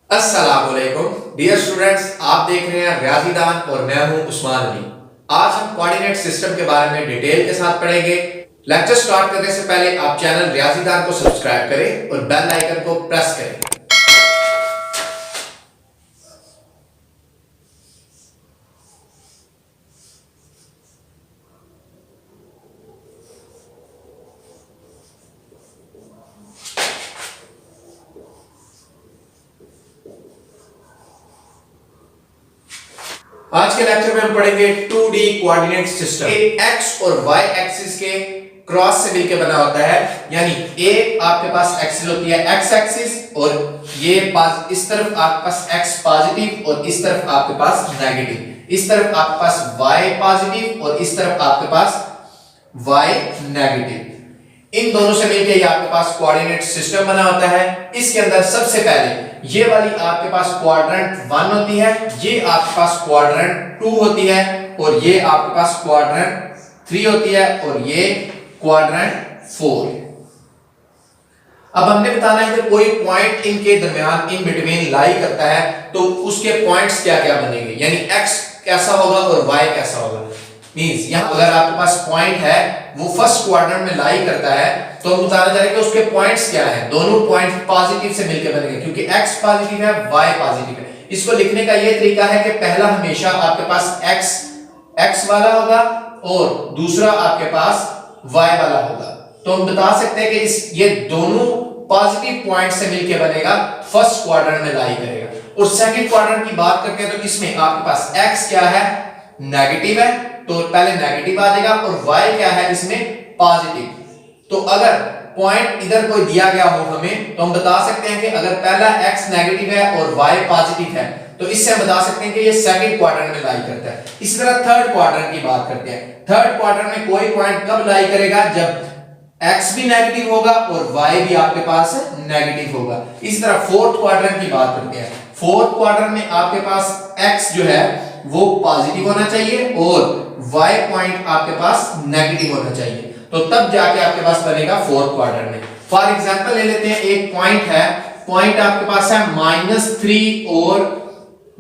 अस्सलामुअलैकुम dear students, आप देख रहे हैं रियाजीदान और मैं हूं उस्मान अली। आज हम कोऑर्डिनेट सिस्टम के बारे में डिटेल के साथ पढ़ेंगे। लेक्चर स्टार्ट करने से पहले आप चैनल रियाजीदान को सब्सक्राइब करें और बेल आइकन को प्रेस करें। आज के लेक्चर में हम पढ़ेंगे 2D कोऑर्डिनेट सिस्टम। एक एक्स और वाई एक्सिस के क्रॉस से मिलकर बना होता है, यानी एक आपके पास एक्सिस होती है एक्स एक्सिस और ये इस तरफ आपके पास एक्स पॉजिटिव और इस तरफ आपके पास नेगेटिव। इस तरफ आपके पास वाई पॉजिटिव और इस तरफ आपके पास वाई नेगेटिव। इन दोनों से मिलकर ये आपके पास कोऑर्डिनेट सिस्टम बना होता है। इसके अंदर सबसे पहले ये वाली आपके पास क्वाड्रेंट 1 होती है, ये आपके पास क्वाड्रेंट 2 होती है और ये आपके पास क्वाड्रेंट 3 होती है और ये क्वाड्रेंट 4। अब हमने बताना है कि कोई पॉइंट इनके दरमियान इन बिटवीन लाई करता है तो उसके पॉइंट्स क्या क्या बनेंगे, यानी x कैसा होगा और y कैसा होगा। मींस यहां अगर आपके पास पॉइंट है वो फर्स्ट क्वाड्रेंट में लाई करता है तो हम बताना चाह रहे हैं कि उसके पॉइंट्स क्या हैं। दोनों पॉइंट पॉजिटिव से मिलकर बनेंगे क्योंकि x पॉजिटिव है y पॉजिटिव है। इसको लिखने का ये तरीका है कि पहला हमेशा आपके पास x वाला होगा और दूसरा आपके पास y वाला होगा। तो हम बता सकते हैं कि ये दोनों पॉजिटिव पॉइंट से मिलकर बनेगा, फर्स्ट क्वाड्रेंट में लाई करेगा। और सेकंड क्वाड्रेंट की बात करते हैं तो इसमें आपके पास x क्या है, नेगेटिव है, तो पहले नेगेटिव आ जाएगा और y क्या है इसमें पॉजिटिव। तो अगर पॉइंट इधर कोई दिया गया हो हमें तो हम बता सकते हैं कि अगर पहला x नेगेटिव है और y पॉजिटिव है तो इससे हम बता सकते हैं कि ये सेकंड क्वाड्रेंट में लाई करता है। इसी तरह थर्ड क्वाड्रेंट की बात करते हैं। थर्ड क्वाड्रेंट में कोई पॉइंट कब लाई करेगा, जब x भी नेगेटिव होगा और y भी आपके पास नेगेटिव होगा। इसी तरह फोर्थ क्वाड्रेंट की बात करते हैं। फोर्थ क्वाड्रेंट में आपके पास x जो है वो पॉजिटिव होना चाहिए और y पॉइंट आपके पास नेगेटिव होना चाहिए, तो तब जाके आपके पास बनेगा फोर्थ क्वाड्रेंट में। फॉर एग्जांपल ले लेते हैं, एक पॉइंट है, पॉइंट आपके पास है -3 और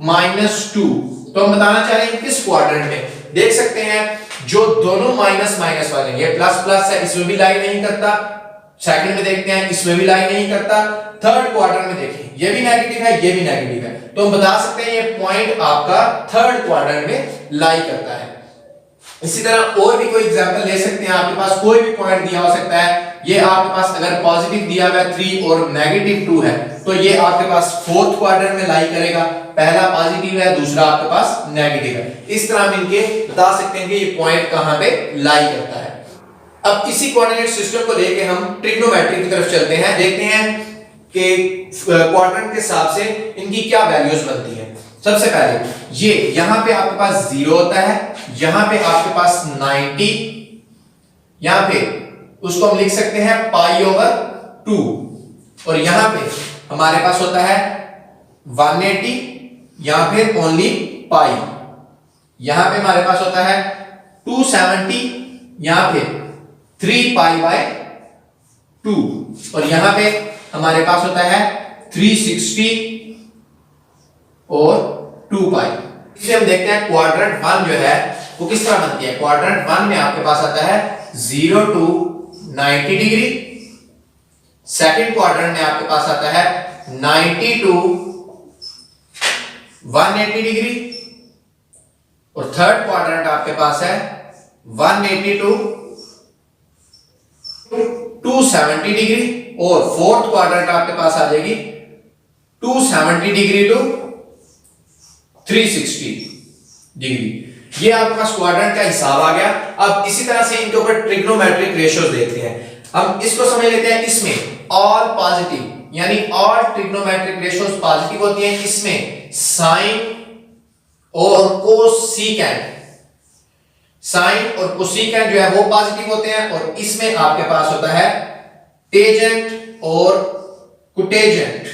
-2। तो हम बताना चाह रहे हैं किस क्वाड्रेंट में। देख सकते हैं जो दोनों माइनस माइनस वाले, ये प्लस प्लस है, इसमें भी लाई नहीं करता। सेकंड में देखते हैं, इसमें भी लाई नहीं करता। थर्ड क्वाड्रेंट में देखिए, ये भी नेगेटिव है, ये भी नेगेटिव है, तो हम बता सकते हैं ये पॉइंट आपका थर्ड क्वाड्रेंट में लाई करता है। इसी तरह और भी कोई एग्जांपल ले सकते हैं, आपके पास कोई भी पॉइंट दिया हो सकता है। ये आपके पास अगर पॉजिटिव दिया हुआ है 3 और नेगेटिव 2 है तो ये आपके पास फोर्थ क्वाड्रेंट में लाई करेगा। पहला पॉजिटिव है, दूसरा आपके पास नेगेटिव है। इस तरह मिलके बता सकते हैं कि ये पॉइंट कहां पे लाई करता है। अब इसी कोऑर्डिनेट सिस्टम को लेके हम ट्रिग्नोमेट्री की तरफ चलते हैं, देखते हैं कि क्वाड्रेंट के हिसाब से इनकी क्या वैल्यूज बनती है। सबसे पहले ये यहां पे आपके पास 0 होता है, यहां पे आपके पास 90, यहां पे उसको हम लिख सकते हैं π/2 और यहां पे हमारे पास होता है 180 या फिर ओनली पाई। यहां पे हमारे पास होता है 270 या फिर 3π/2 और यहां पे हमारे पास होता है 360 और 2π। इसे हम देखते हैं क्वाड्रेंट 1 जो है वो किस तरह बनती है। क्वाड्रेंट 1 में आपके पास आता है 0 to 90 डिग्री, सेकंड क्वाड्रेंट में आपके पास आता है 90 to 180 डिग्री और थर्ड क्वाड्रेंट आपके पास है 180 to 270 डिग्री और फोर्थ क्वाड्रेंट आपके पास आ जाएगी 270 डिग्री टू 360 डिग्री। ये आपके पास क्वाड्रेंट का हिसाब आ गया। अब इसी तरह से इनके ऊपर ट्रिग्नोमेट्रिक रेशियोज देखते हैं। हम इसको समझ लेते हैं, इसमें ऑल पॉजिटिव यानी ऑल ट्रिग्नोमेट्रिक रेशियोज पॉजिटिव होती हैं। इसमें साइन और कोसेकेंट, साइन और कोसेकेंट जो है वो पॉजिटिव होते हैं और इसमें आपके पास होता है टेंजेंट और कोटेंजेंट,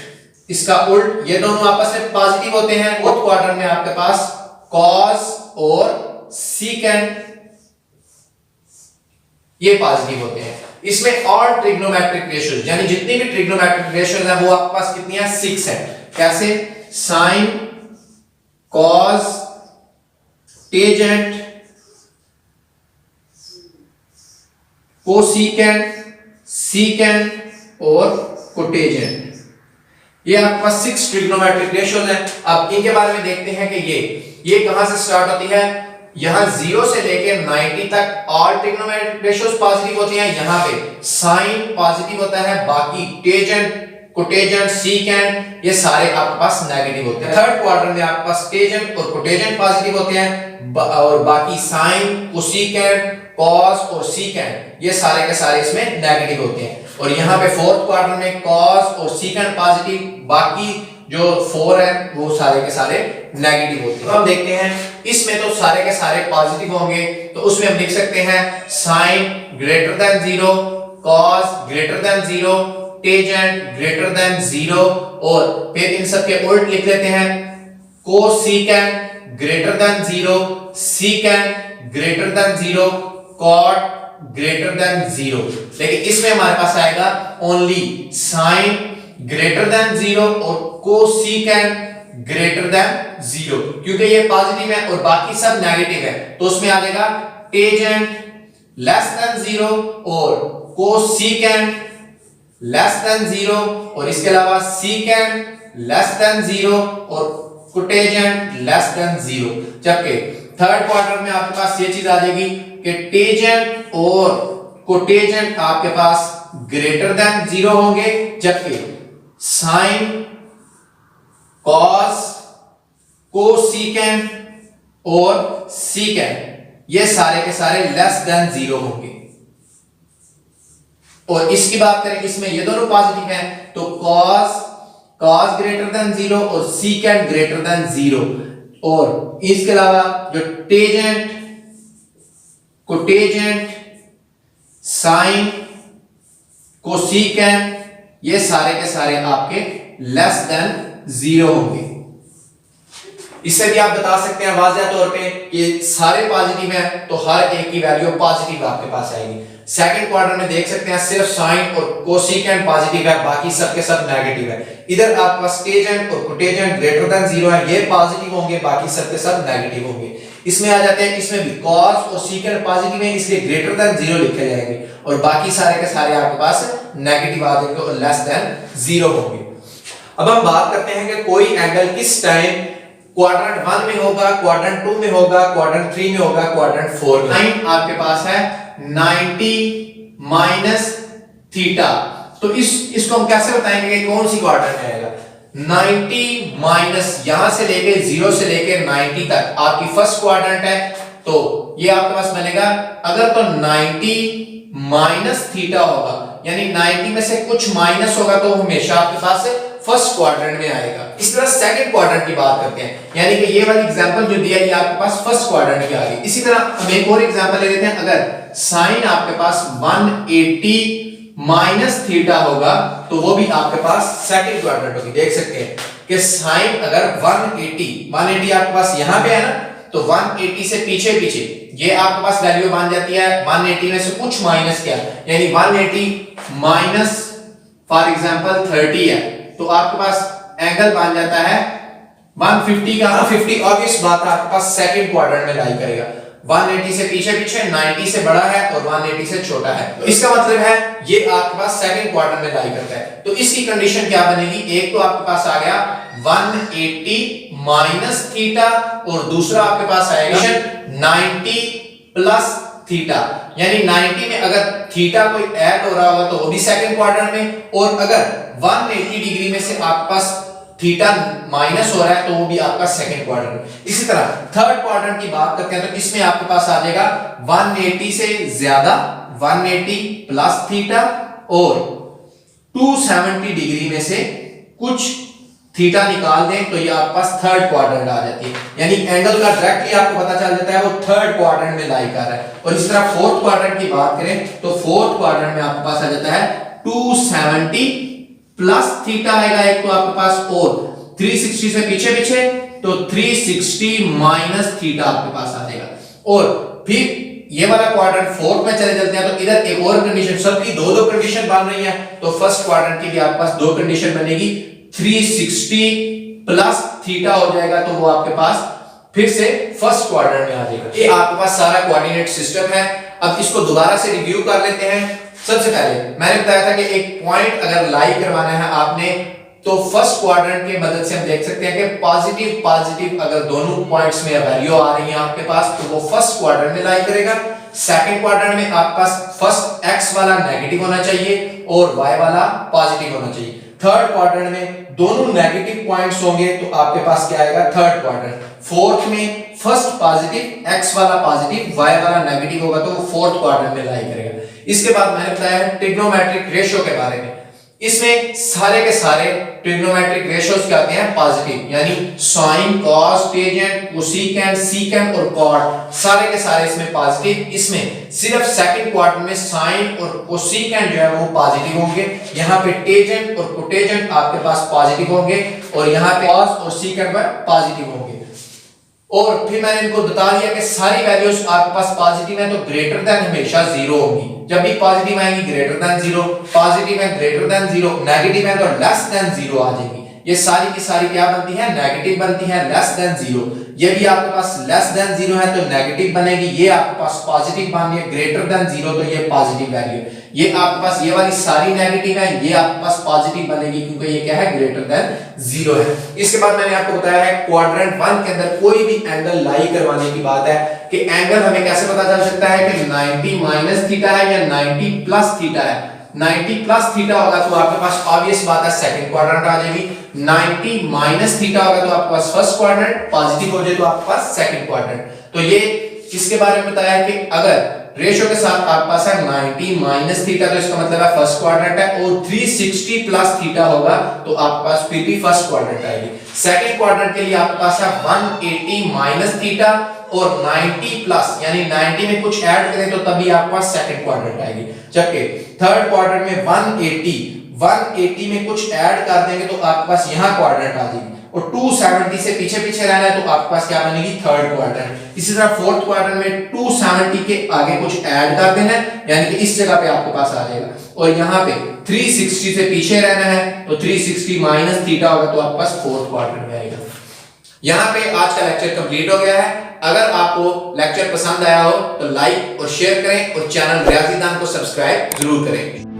इसका उल्ट, ये दोनों आपस में पॉजिटिव होते हैं। फोर्थ क्वाड्रेंट में आपके पास कॉस और सीकेंट ये पॉजिटिव होते हैं। इसमें ऑल ट्रिग्नोमेट्रिक रेशियोज यानी जितनी भी ट्रिग्नोमेट्रिक रेशियोज है वो आपके पास कितनी है, 6 है। कैसे? Sine, cos, tangent, cosecant, secant और कोटेजेंट। ये आपके पास 6 ट्रिग्नोमेट्रिक रेशियोज हैं। अब इनके बारे में देखते हैं कि ये कहां से स्टार्ट होती है। यहां 0 से लेकर 90 तक ऑल ट्रिग्नोमेट्रिक रेशियोज पॉजिटिव होती हैं। यहां पे साइन पॉजिटिव होता है, बाकी टेजेंट, कोटेजेंट, सीकेंट ये सारे आपके पास नेगेटिव होते हैं। थर्ड क्वार्टर में आपके पास टेजेंट और कोटेजेंट पॉजिटिव होते हैं और बाकी साइन, कोसिकेंट, कॉस और सीकेंट ये सारे के सारे इसमें नेगेटिव होते हैं। और यहाँ पे फोर्थ क्वार्टर में कॉस और सीकेंट पॉजिटिव, बाकी जो 4 है वो सारे के सारे नेगेटिव होते हैं। तो हम देखते हैं इसमें तो सारे के सारे पॉजिटिव होंगे, तो उसमें हम लिख सकते हैं sine greater than 0, cos greater than 0, tangent greater than 0 और फिर इन सब के उल्ट लिख लेते हैं cosecant greater than 0, secant greater than 0, cot greater than 0। लेकिन इसमें हमारे पास आएगा ओनली साइन ग्रेटर देन 0 और कोसिकेंट ग्रेटर देन 0, क्योंकि ये पॉजिटिव है और बाकी सब नेगेटिव है। तो उसमें आ जाएगा टेजेंट लेस देन 0 और कोसिकेंट लेस देन 0 और इसके अलावा सीकेंट लेस देन 0 और कोटेजेंट लेस देन 0। जबकि थर्ड क्वार्टर में आपके पास ये चीज आ जाएगी कि टेजेंट और कोटेजेंट आपके पास ग्रेटर देन 0 होंगे, जबकि साइन, कॉस, कोसिकेंट और सीकेंट ये सारे के सारे लेस देन 0 होंगे। और इसकी बात करें, इसमें ये दोनों पॉजिटिव हैं तो कॉस ग्रेटर देन 0 और सीकेंट ग्रेटर देन 0। और इसके अलावा जो टेजेंट, कोटेजेंट, साइन, कोसिकेंट ये सारे के सारे आपके लेस देन 0 होंगे। इससे भी आप बता सकते हैं वाज़ेह तौर पे कि सारे पॉजिटिव हैं तो हर एक की वैल्यू पॉजिटिव आपके पास आएगी। सेकंड क्वार्टर में देख सकते हैं सिर्फ साइन और कोसिकेंट पॉजिटिव है, बाकी सब के सब नेगेटिव है। इधर आपके पास टेजेंट और कोटेजेंट ग्रेटर देन 0 है, ये पॉजिटिव होंगे, बाकी सब के सब नेगेटिव होंगे। इसमें आ जाते हैं, इसमें भी कॉस और सीकेंट पॉजिटिव है इसलिए ग्रेटर देन 0 लिखे जाएंगे और बाकी सारे के सारे आपके पास नेगेटिव आ जाएंगे और लेस देन 0 होंगे। अब हम बात करते हैं कि कोई एंगल किस टाइम क्वाड्रेंट 1 में होगा, क्वाड्रेंट 2 में होगा, क्वाड्रेंट 3 में होगा, क्वाड्रेंट 4 में। लाइन आपके पास है 90 माइनस थीटा। तो इसको हम कैसे बताएंगे कि कौन सी क्वाड्रेंट में आएगा। 90 माइनस यहां से लेके 0 से लेके 90 तक आपकी फर्स्ट क्वाड्रेंट है, तो ये आपके पास बनेगा अगर तो 90 माइनस थीटा होगा यानी 90 में से कुछ माइनस होगा तो हमेशा आपके पास फर्स्ट क्वाड्रेंट में आएगा। इस तरह सेकंड क्वाड्रेंट की बात करते हैं, यानी कि ये वाली एग्जांपल जो दिया ये आपके पास फर्स्ट क्वाड्रेंट की आ गई। इसी तरह हम एक और एग्जांपल ले लेते हैं। अगर साइन आपके पास 180 माइनस थीटा होगा तो वो भी आपके पास सेकंड क्वाड्रेंट होगी। देख सकते हैं कि साइन अगर 180 आपके पास यहां पे है ना, तो 180 से पीछे ये आपके पास वैल्यू बन जाती है 180 में से कुछ माइनस किया, यानी 180 माइनस फॉर एग्जांपल 30 है तो आपके पास एंगल बन जाता है 150 का 50। ऑब्वियस बात है आपके पास सेकंड क्वाड्रेंट में लाई करेगा। 180 से पीछे 90 से बड़ा है और 180 से छोटा है, तो इसका मतलब है ये आपके पास सेकंड क्वाड्रेंट में लाई करता है। तो इसकी कंडीशन क्या बनेगी, एक तो आपके पास आ गया 180 माइनस थीटा और दूसरा आपके पास आएगा 90 प्लस थीटा, यानी 90 में अगर थीटा कोई ऐड हो रहा होगा तो वो भी सेकंड क्वाड्रेंट में, और अगर 180 डिग्री में से आपके पास थीटा माइनस हो रहा है तो वो भी आपका सेकंड क्वाड्रेंट। इसी तरह थर्ड क्वाड्रेंट की बात करते हैं तो इसमें आपके पास आ जाएगा 180 से ज्यादा 180 प्लस थीटा और 270 डिग्री में से कुछ थीटा निकाल दें तो ये आपके पास थर्ड क्वाड्रेंट आ जाती है, यानी एंगल का डायरेक्टली आपको पता चल जाता है वो थर्ड क्वाड्रेंट में लाई कर रहा है। और इस तरह फोर्थ क्वाड्रेंट की बात करें तो फोर्थ क्वाड्रेंट में आपके पास आ जाता है 270 प्लस थीटा आएगा एक तो आपके पास, और 360 से पीछे तो 360 माइनस थीटा आपके पास आ जाएगा। और फिर ये वाला क्वाड्रेंट फोर्थ में चले जाते हैं तो इधर एक और कंडीशन, सबकी दो कंडीशन बन रही है, तो फर्स्ट क्वाड्रेंट की भी आपके पास दो कंडीशन बनेगी। 360 प्लस थीटा हो जाएगा, तो वो आपके पास फिर से फर्स्ट क्वाड्रेंट में आ जाएगा। ये आपके पास सारा कोऑर्डिनेट सिस्टम है। अब इसको दोबारा से रिव्यू कर लेते हैं। सबसे पहले मैंने बताया था कि एक पॉइंट अगर लाई करवाना है आपने, तो फर्स्ट क्वाड्रेंट की मदद से हम देख सकते हैं कि पॉजिटिव पॉजिटिव अगर दोनों पॉइंट्स में वैल्यू आ रही है आपके पास, तो वो फर्स्ट क्वाड्रेंट में लाई करेगा। सेकंड क्वाड्रेंट में आपके पास फर्स्ट x वाला नेगेटिव होना चाहिए और y वाला पॉजिटिव होना चाहिए। थर्ड क्वाड्रेंट में दोनों नेगेटिव पॉइंट्स होंगे, तो आपके पास क्या आएगा, थर्ड क्वाड्रेंट। फोर्थ में फर्स्ट पॉजिटिव x वाला पॉजिटिव y वाला नेगेटिव होगा, तो वो फोर्थ क्वाड्रेंट में लाई करेगा। इसके बाद मैंने बताया है ट्रिग्नोमेट्रिक रेशियो के बारे में। इसमें सारे के सारे ट्रिग्नोमेट्रिक रेशियोज क्या आते हैं, पॉजिटिव, यानी sine, cos, tangent, cosecant, secant और कॉट, सारे के सारे इसमें पॉजिटिव। इसमें सिर्फ सेकंड क्वाड्रेंट में साइन और कोसेकेंट जो है वो पॉजिटिव होंगे। यहाँ पे टेंजेंट और कोटेंजेंट आपके पास पॉजिटिव होंगे और यहाँ पे कॉस और सीकेंट पॉजिटिव होंगे। और फिर मैंने इनको बता दिया कि सारी वैल्यूज आपके पास पॉजिटिव है, तो ग्रेटर देन हमेशा जीरो होगी। जब भी पॉजिटिव आएंगी ग्रेटर देन जीरो, पॉजिटिव है ग्रेटर देन जीरो, नेगेटिव है तो लेस देन जीरो आ जाएगी। ये सारी की सारी क्या बनती है, नेगेटिव बनती है, लेस देन जीरो। ये भी आपके पास लेस देन जीरो है तो नेगेटिव बनेगी, ये आपके पास पॉजिटिव बन है, ग्रेटर देन जीरो तो ये पॉजिटिव वैल्यू। ये आपके पास ये वाली सारी नेगेटिव है, ये आपके पास पॉजिटिव बनेगी क्योंकि ये क्या है, ग्रेटर देन जीरो है। इसके बाद मैंने आपको बताया है क्वाड्रेंट 1 के अंदर कोई भी एंगल लाई करवाने की बात है कि एंगल हमें कैसे पता चल सकता है कि 90 माइनस थीटा है या 90 प्लस थीटा है। 90 प्लस थीटा होगा तो आपके पास ऑब्वियस बात है सेकंड क्वाड्रेंट आ जाएगी। 90 माइनस थीटा होगा तो आपके पास फर्स्ट क्वाड्रेंट, पॉजिटिव हो जाए तो आपके पास सेकंड क्वाड्रेंट। तो ये किसके बारे में बताया है कि अगर रेशियो के साथ आपके पास है 90 माइनस थीटा, तो इसका मतलब है फर्स्ट क्वाड्रेंट है, और 360 प्लस थीटा होगा तो आपके पास फिर भी फर्स्ट क्वाड्रेंट आएगी। सेकंड क्वाड्रेंट के लिए आपके पास है 180 माइनस थीटा और 90 प्लस, यानी 90 में कुछ ऐड करें तो तभी आपके पास सेकंड क्वाड्रेंट आएगी। जबकि थर्ड क्वाड्रेंट में 180 में कुछ ऐड कर देंगे तो आपके पास यहां क्वाड्रेंट आ जाएगी, और 270 से पीछे पीछे रहना है तो आपके पास क्या बनेगी, थर्ड क्वाड्रेंट। इसी तरह फोर्थ क्वाड्रेंट में 270 के आगे कुछ ऐड कर देना है, यानी कि इस जगह पे आपके पास आ जाएगा, और यहाँ पे 360 से पीछे रहना है तो 360 माइनस थीटा होगा तो आपके पास फोर्थ क्वाड्रेंट में आएगा। यहाँ पे आज का लेक्चर कंप्लीट हो गया है। अगर आपको लेक्चर पसंद आया हो तो लाइक और शेयर करें और चैनल रियाजीदान को सब्सक्राइब जरूर करें।